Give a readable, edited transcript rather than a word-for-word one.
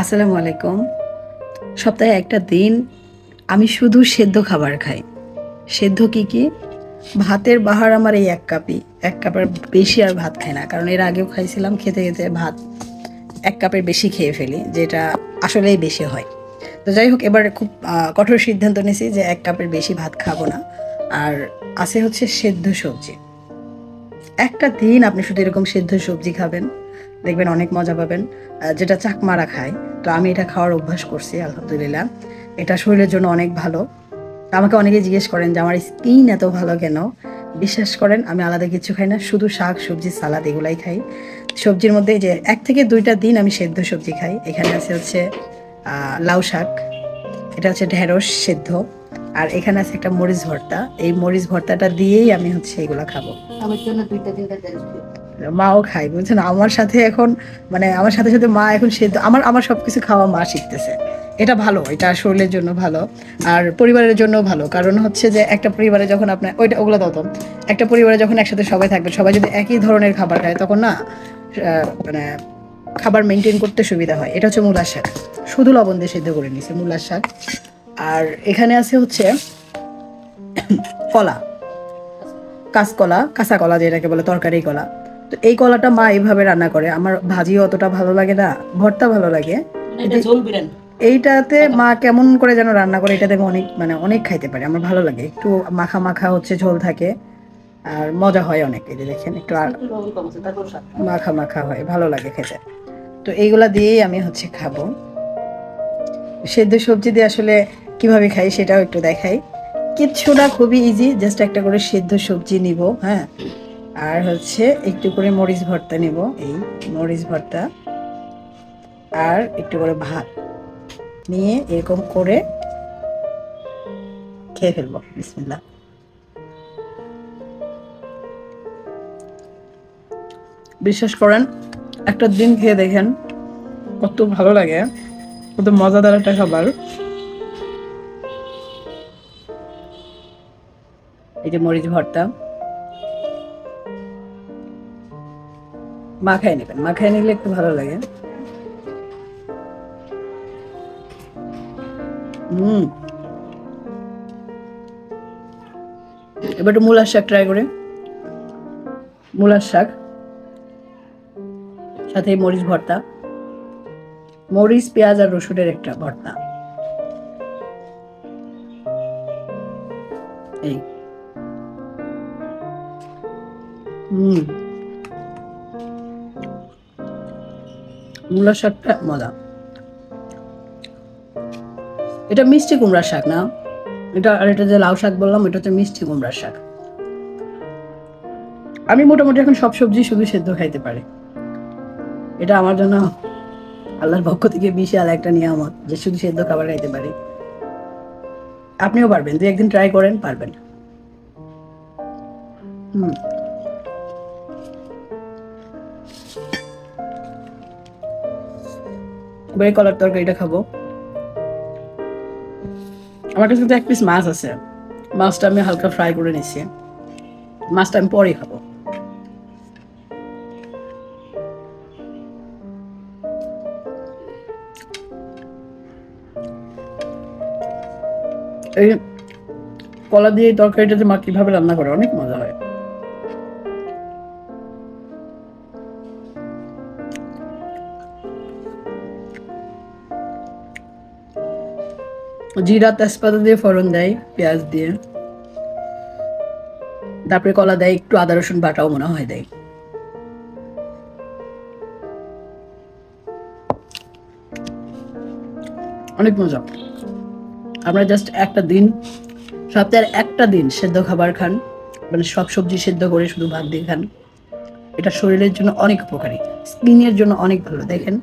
আসসালামু আলাইকুম। সপ্তাহে একটা দিন আমি শুধু সেদ্ধ খাবার খাই। সেদ্ধ কি কি? ভাতের বাহার আমার এই ১ কাপই। ১ কাপের বেশি আর ভাত খাই না। কারণ এর আগেও খাইছিলাম, খেতে, খেতে ভাত ১ কাপের বেশি খেয়ে ফেলি, যেটা আসলেই বেশি হয়। তো যাই হোক, এবার খুব কঠোর সিদ্ধান্ত নিয়েছি যে ১ কাপের বেশি ভাত খাবো না। আর আছে হচ্ছে সেদ্ধ সবজি। একটা দিন আপনি শুধু এরকম সেদ্ধ সবজি খাবেন, দেখবেন অনেক মজা পাবেন। যেটা চাকমারা খায়, তো আমি এটা খাওয়ার অভ্যাস করছি আলহামদুলিল্লাহ। এটা শরীরের জন্য অনেক ভালো। আমাকে অনেকে জিজ্ঞেস করেন যে আমার স্কিন এত ভালো কেন? বিশ্বাস করেন, আমি আলাদা কিছু খাই না, শুধু শাক সবজি সালাদ এগুলাই খাই। সবজির মধ্যে যে ১ থেকে ২টা দিন আমি সেদ্ধ সবজি খাই। এখানে আছে হচ্ছে লাউ শাক, এটা হচ্ছে ঢেঁড়স সেদ্ধ, আর এখানে আছে একটা মরিচ ভর্তা। এই মরিচ ভর্তাটা দিয়েই আমি হচ্ছে এগুলা খাবো। আমার জন্য ২টা দেন। মাও খায়, বুঝছেন? আমার সাথে এখন, মানে আমার সাথে সাথে মা এখন সেদ্ধ, আমার সবকিছু খাওয়া মা শিখতেছে। এটা ভালো, এটা শরীরের জন্য ভালো আর পরিবারের জন্য ভালো। কারণ হচ্ছে যে একটা পরিবারে যখন আপনার ওগুলো দাও তো, একটা পরিবারে যখন একসাথে সবাই থাকবে, সবাই যদি একই ধরনের খাবার খায়, তখন না মানে খাবার মেনটেন করতে সুবিধা হয়। এটা হচ্ছে মূলার শাক, শুধু লবণ দিয়ে সেদ্ধ করে নিছে মূলার শাক। আর এখানে আছে হচ্ছে কলা, কাঁচকলা, কাঁচা কলা যেটাকে বলে তরকারি কলা। তো এই কলাটা মা এইভাবে রান্না করে। আমার ভাজিও অতটা ভালো লাগে না, ভর্তা ভালো লাগে। এটা ঝোল বিরান। এইটাতে মা কেমন করে যেন রান্না করে, এটাতে আমি অনেক, মানে অনেক খাইতে পারি, আমার ভালো লাগে। একটু মাখা মাখা হচ্ছে, ঝোল থাকে আর মজা হয় অনেক। এই যে দেখেন, একটু আর একটু লবণ কম আছে, তারপর স্বাদ। মাখা মাখা হয়, ভালো লাগে খেতে। তো এইগুলা দিয়েই আমি হচ্ছে খাবো। সেদ্ধ সবজি দিয়ে আসলে কিভাবে খাই সেটাও একটু দেখাই। কিচ্ছু না, খুবই ইজি। জাস্ট একটা করে সেদ্ধ সবজি নিব, হ্যাঁ, আর হচ্ছে একটু করে মরিচ ভর্তা নিব, এই মরিচ ভর্তা, আর একটু করে ভাত নিয়ে এরকম করে খেয়ে ফেলবো। বিসমিল্লাহ। বিশ্বাস করেন, একটা দিন খেয়ে দেখেন কত ভালো লাগে, কত মজাদার একটা খাবার। এই যে মরিচ ভর্তা, মাখায় নেবেন, মাখায় নিলে একটু ভালো লাগে। হুম। এবার একটু মূলার শাক ট্রাই করে। মূলার শাক সাথে মরিচ ভর্তা, মরিচ পেঁয়াজ আর রসুনের একটা ভর্তা, এই। হুম। মূলার শাকটা মজা। এটা মিষ্টি কুমড়ার শাক না? এটা, আর এটা যে লাউ শাক বললাম, এটা হচ্ছে মিষ্টি কুমড়ার শাক। আমি মোটামুটি এখন সব সবজি শুধু সেদ্ধ খাইতে পারি। এটা আমার জন্য আল্লাহর পক্ষ থেকে বিশাল একটা নিয়ামত, যে শুধু সেদ্ধ খাবার খাইতে পারি। আপনিও পারবেন, ২-১ দিন ট্রাই করেন, পারবেন। হুম। এবার এই কলার তরকারিটা খাবো। আমার কাছে তো ১ পিস মাছ আছে, মাছটা আমি হালকা ফ্রাই করে নিচ্ছি। মাছটা আমি পরে খাবো। এই কলা দিয়ে এই তরকারিটা যে মা কিভাবে রান্না করে, অনেক মজা হয়। জিরা তেজপাতা দিয়ে ফোড়ন দেয়, পেঁয়াজ দিয়ে, তারপরে কলা দেয়, একটু আদা রসুন বাটাও মনে হয় দেয়। অনেক মজা। আমরা জাস্ট একটা দিন, সপ্তাহের একটা দিন সেদ্ধ খাবার খান, মানে সব সবজি সেদ্ধ করে শুধু ভাত দিয়ে খান। এটা শরীরের জন্য অনেক উপকারী, স্কিনের জন্য অনেক ভালো। দেখেন